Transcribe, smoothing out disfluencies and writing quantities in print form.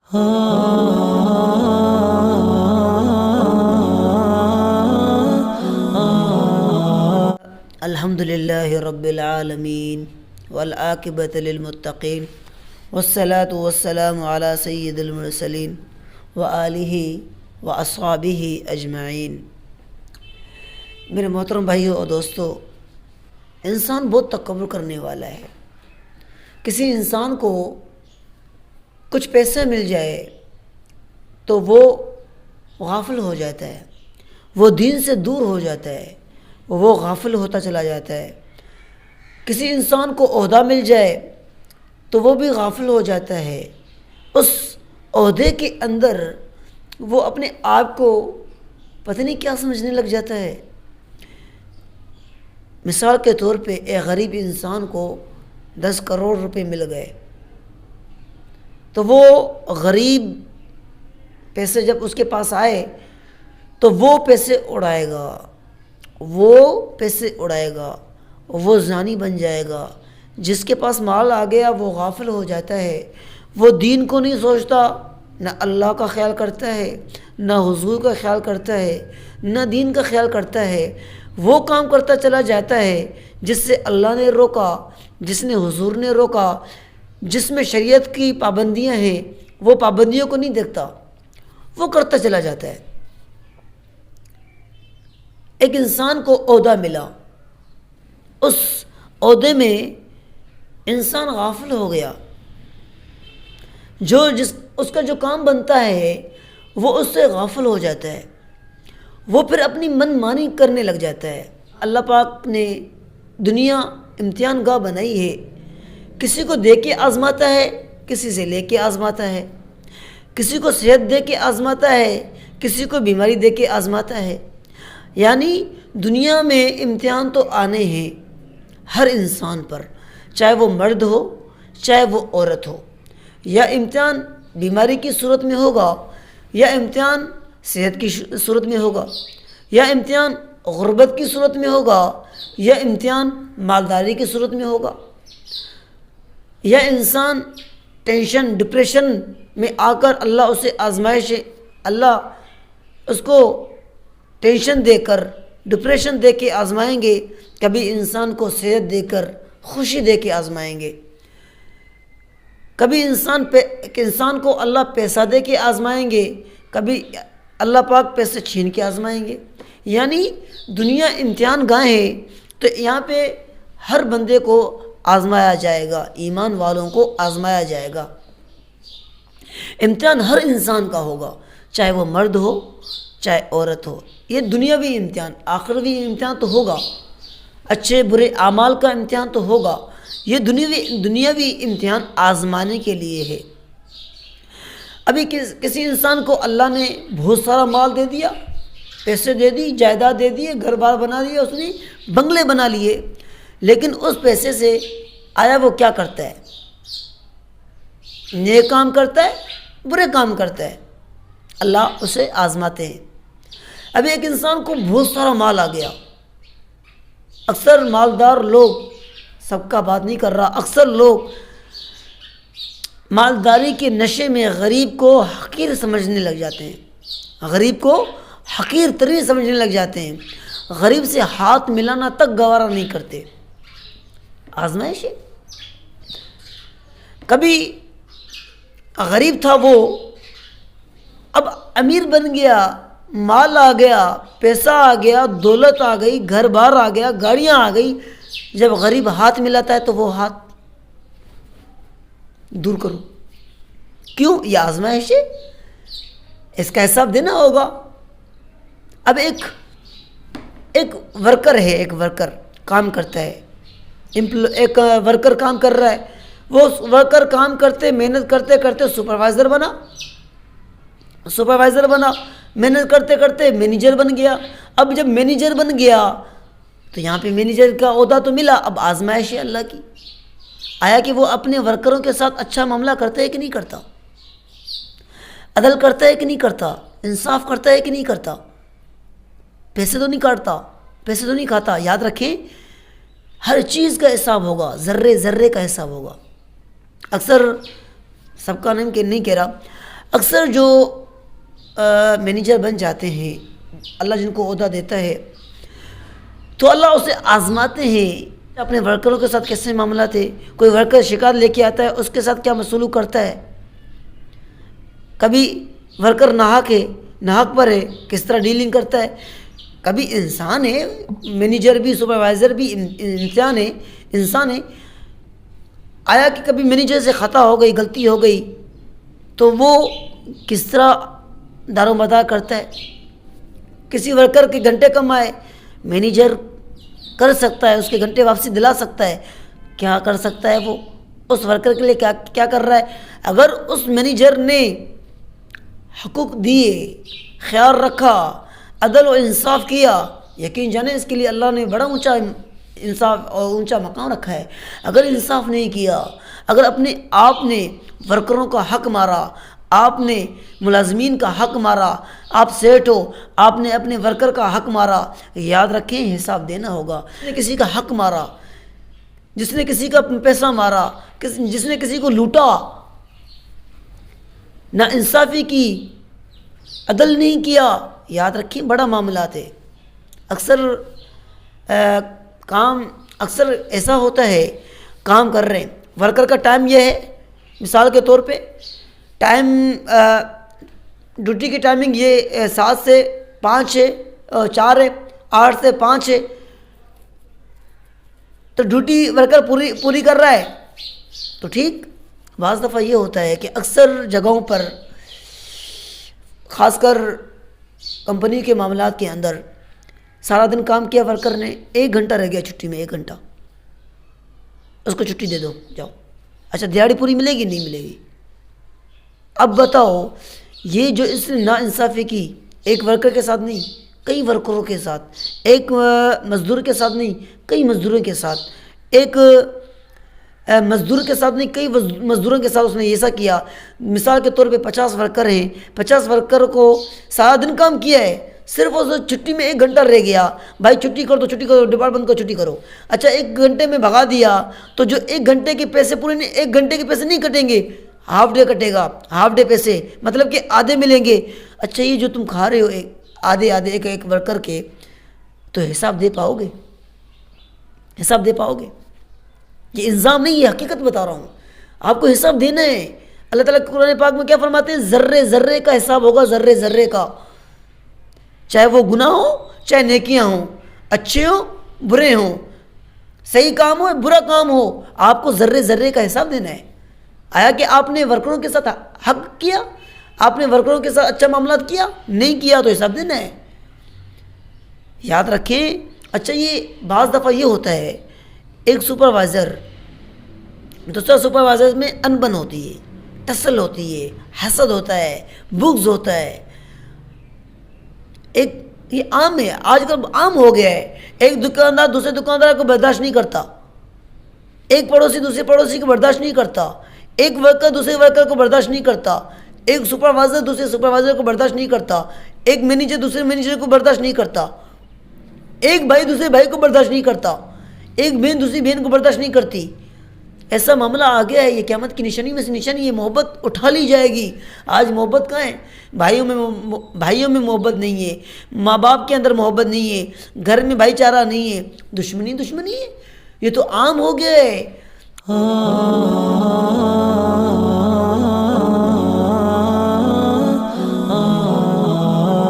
الحمد للہ رب العالمین والعاقبۃ للمتقین والصلاة والسلام علی سید المرسلین وآلہ واصحابہ اجمعین۔ میرے محترم بھائیوں اور دوستو، انسان بہت تکبر کرنے والا ہے۔ کسی انسان کو کچھ پیسے مل جائے تو وہ غافل ہو جاتا ہے، وہ دین سے دور ہو جاتا ہے، وہ غافل ہوتا چلا جاتا ہے۔ کسی انسان کو عہدہ مل جائے تو وہ بھی غافل ہو جاتا ہے۔ اس عہدے کے اندر وہ اپنے آپ کو پتہ نہیں کیا سمجھنے لگ جاتا ہے۔ مثال کے طور پہ ایک غریب انسان کو 10 کروڑ روپے مل گئے تو وہ غریب پیسے جب اس کے پاس آئے تو وہ پیسے اڑائے گا، وہ زانی بن جائے گا۔ جس کے پاس مال آ گیا وہ غافل ہو جاتا ہے، وہ دین کو نہیں سوچتا، نہ اللہ کا خیال کرتا ہے، نہ حضور کا خیال کرتا ہے، نہ دین کا خیال کرتا ہے۔ وہ کام کرتا چلا جاتا ہے جس سے اللہ نے روکا، جس نے حضور نے روکا، جس میں شریعت کی پابندیاں ہیں وہ پابندیوں کو نہیں دیکھتا، وہ کرتا چلا جاتا ہے۔ ایک انسان کو عہدہ ملا، اس عہدے میں انسان غافل ہو گیا، اس کا جو کام بنتا ہے وہ اس سے غافل ہو جاتا ہے، وہ پھر اپنی من مانی کرنے لگ جاتا ہے۔ اللہ پاک نے دنیا امتحان گاہ بنائی ہے، کسی کو دے کے آزماتا ہے، کسی سے لے کے آزماتا ہے، کسی کو صحت دے کے آزماتا ہے، کسی کو بیماری دے کے آزماتا ہے۔ یعنی دنیا میں امتحان تو آنے ہیں ہر انسان پر، چاہے وہ مرد ہو چاہے وہ عورت ہو۔ یا امتحان بیماری کی صورت میں ہوگا، یا امتحان صحت کی صورت میں ہوگا، یا امتحان غربت کی صورت میں ہوگا، یا امتحان مالداری کی صورت میں ہوگا، یا انسان ٹینشن ڈپریشن میں آ کر اللہ اس کو ٹینشن دے کر ڈپریشن دے کے آزمائیں گے، کبھی انسان کو صحت دے کر خوشی دے کے آزمائیں گے، کبھی انسان کو اللہ پیسہ دے کے آزمائیں گے، کبھی اللہ پاک پیسے چھین کے آزمائیں گے۔ یعنی دنیا امتحان گاہ ہے، تو یہاں پہ ہر بندے کو آزمایا جائے گا، ایمان والوں کو آزمایا جائے گا۔ امتحان ہر انسان کا ہوگا، چاہے وہ مرد ہو چاہے عورت ہو۔ یہ دنیاوی امتحان، آخروی امتحان تو ہوگا، اچھے برے اعمال کا امتحان تو ہوگا۔ یہ دنیاوی امتحان آزمانے کے لیے ہے۔ ابھی کسی انسان کو اللہ نے بہت سارا مال دے دیا، پیسے دے دی، جائیداد دے دیے، گھر بار بنا دیے، اس نے بنگلے بنا لیے، لیکن اس پیسے سے آیا وہ کیا کرتا ہے؟ نیک کام کرتا ہے، برے کام کرتا ہے، اللہ اسے آزماتے ہیں۔ ابھی ایک انسان کو بہت سارا مال آ گیا، اکثر مالدار لوگ، سب کا بات نہیں کر رہا، اکثر لوگ مالداری کے نشے میں غریب کو حقیر سمجھنے لگ جاتے ہیں، غریب کو حقیر ترین سمجھنے لگ جاتے ہیں، غریب سے ہاتھ ملانا تک گوارا نہیں کرتے۔ آزمائش ہے۔ کبھی غریب تھا وہ، اب امیر بن گیا، مال آ گیا، پیسہ آ گیا، دولت آ گئی، گھر بار آ گیا، گاڑیاں آ گئی۔ جب غریب ہاتھ ملاتا ہے تو وہ ہاتھ دور کرو، کیوں؟ یہ آزمائش ہے، اس کا حساب دینا ہوگا۔ اب ایک ورکر ہے، ایک ورکر کام کرتا ہے، ایک ورکر کام کر رہا ہے، وہ ورکر کام کرتے محنت کرتے کرتے سپروائزر بنا، محنت کرتے کرتے مینیجر بن گیا۔ اب جب مینیجر بن گیا تو یہاں پہ مینیجر کا عہدہ تو ملا، اب آزمائش ہے اللہ کی، آیا کہ وہ اپنے ورکروں کے ساتھ اچھا معاملہ کرتا ہے کہ نہیں کرتا، عدل کرتا ہے کہ نہیں کرتا، انصاف کرتا ہے کہ نہیں کرتا، پیسے تو نہیں کاٹتا، پیسے تو نہیں کھاتا۔ یاد رکھیں ہر چیز کا حساب ہوگا، ذرے ذرے کا حساب ہوگا۔ اکثر سب کا نام کہ نہیں کہہ رہا، اکثر جو مینیجر بن جاتے ہیں، اللہ جن کو عہدہ دیتا ہے تو اللہ اسے آزماتے ہیں اپنے ورکروں کے ساتھ کیسے معاملات ہے. کوئی ورکر شکایت لے کے آتا ہے، اس کے ساتھ کیا سلوک کرتا ہے. کبھی ورکر ناحق پر ہے، کس طرح ڈیلنگ کرتا ہے. کبھی انسان ہے، مینیجر بھی سپروائزر بھی انسان ہے. آیا کہ کبھی مینیجر سے خطا ہو گئی، غلطی ہو گئی تو وہ کس طرح دار و مدار کرتا ہے. کسی ورکر کے گھنٹے کم آئے، مینیجر کر سکتا ہے، اس کے گھنٹے واپسی دلا سکتا ہے. کیا کر سکتا ہے وہ اس ورکر کے لیے کیا کر رہا ہے؟ اگر اس مینیجر نے حقوق دیے، خیال رکھا، عدل و انصاف کیا، یقین جانے اس کے لیے اللہ نے بڑا اونچا انصاف اور اونچا مقام رکھا ہے. اگر انصاف نہیں کیا، اگر اپنے آپ نے ورکروں کا حق مارا، آپ نے ملازمین کا حق مارا، آپ سیٹ ہو، آپ نے اپنے ورکر کا حق مارا، یاد رکھیں حساب دینا ہوگا. جس نے کسی کا حق مارا، جس نے کسی کا پیسہ مارا، جس نے کسی کو لوٹا، نہ انصافی کی، عدل نہیں کیا، یاد رکھیں بڑا معاملات ہے. اکثر ایسا ہوتا ہے، کام کر رہے ہیں، ورکر کا ٹائم یہ ہے، مثال کے طور پہ ڈیوٹی کی ٹائمنگ یہ 7 سے 5 ہے، 4 ہے، 8 سے 5 ہے، تو ڈیوٹی ورکر پوری کر رہا ہے تو ٹھیک. بعض دفعہ یہ ہوتا ہے کہ اکثر جگہوں پر، خاص کر کمپنی کے معاملات کے اندر، سارا دن کام کیا ورکر نے، 1 گھنٹہ رہ گیا چھٹی میں، 1 گھنٹہ اس کو چھٹی دے دو، جاؤ. اچھا دیہاڑی پوری ملے گی؟ نہیں ملے گی. اب بتاؤ، یہ جو اس نے ناانصافی کی، ایک ورکر کے ساتھ نہیں، کئی ورکروں کے ساتھ، ایک مزدور کے ساتھ نہیں، کئی مزدوروں کے ساتھ، ایک مزدور کے ساتھ نہیں، کئی مزدوروں کے ساتھ اس نے ایسا کیا. مثال کے طور پہ 50 ورکر ہیں، 50 ورکر کو سارا دن کام کیا ہے، صرف اس چھٹی میں 1 گھنٹہ رہ گیا. بھائی چھٹی کرو تو چھٹی کرو، ڈپارٹمنٹ کو چھٹی کرو. اچھا 1 گھنٹے میں بھگا دیا تو جو 1 گھنٹے کے پیسے پورے نہیں، 1 گھنٹے کے پیسے نہیں کٹیں گے، ہاف ڈے کٹے گا. ہاف ڈے پیسے مطلب کہ آدھے ملیں گے. اچھا یہ جو تم کھا رہے ہو آدھے ایک ورکر کے، تو حساب دے پاؤ گے؟ حساب دے پاؤ گے؟ یہ الزام نہیں ہے، حقیقت بتا رہا ہوں، آپ کو حساب دینا ہے. اللہ تعالیٰ قرآن پاک میں کیا فرماتے ہیں؟ ذرے ذرے کا حساب ہوگا، ذرے ذرے کا، چاہے وہ گناہ ہو چاہے نیکیاں ہوں، اچھے ہوں برے ہوں، صحیح کام ہو برا کام ہو، آپ کو ذرے ذرے کا حساب دینا ہے. آیا کہ آپ نے ورکروں کے ساتھ حق کیا، آپ نے ورکروں کے ساتھ اچھا معاملات کیا، نہیں کیا تو حساب دینا ہے. یاد رکھیں. اچھا یہ بعض دفعہ یہ ہوتا ہے، ایک سپروائزر دوسرا سپروائزر میں انبن ہوتی ہے، ٹسل ہوتی ہے، حسد ہوتا ہے، بغض ہوتا ہے. یہ عام ہے، آج کل عام ہو گیا ہے. ایک دکاندار دوسرے دکاندار کو برداشت نہیں کرتا، ایک پڑوسی دوسرے پڑوسی کو برداشت نہیں کرتا، ایک ورکر دوسرے ورکر کو برداشت نہیں کرتا، ایک سپروائزر دوسرے سپروائزر کو برداشت نہیں کرتا، ایک مینیجر دوسرے مینیجر کو برداشت نہیں کرتا، ایک بھائی دوسرے بھائی کو برداشت نہیں کرتا، ایک بہن دوسری بہن کو برداشت نہیں کرتی. ایسا معاملہ آ گیا ہے. یہ قیامت کی نشانی میں سے نشانی، یہ محبت اٹھا لی جائے گی. آج محبت کہاں ہے؟ بھائیوں میں محبت نہیں ہے، ماں باپ کے اندر محبت نہیں ہے، گھر میں بھائی چارہ نہیں ہے، دشمنی ہے. یہ تو عام ہو گیا ہے.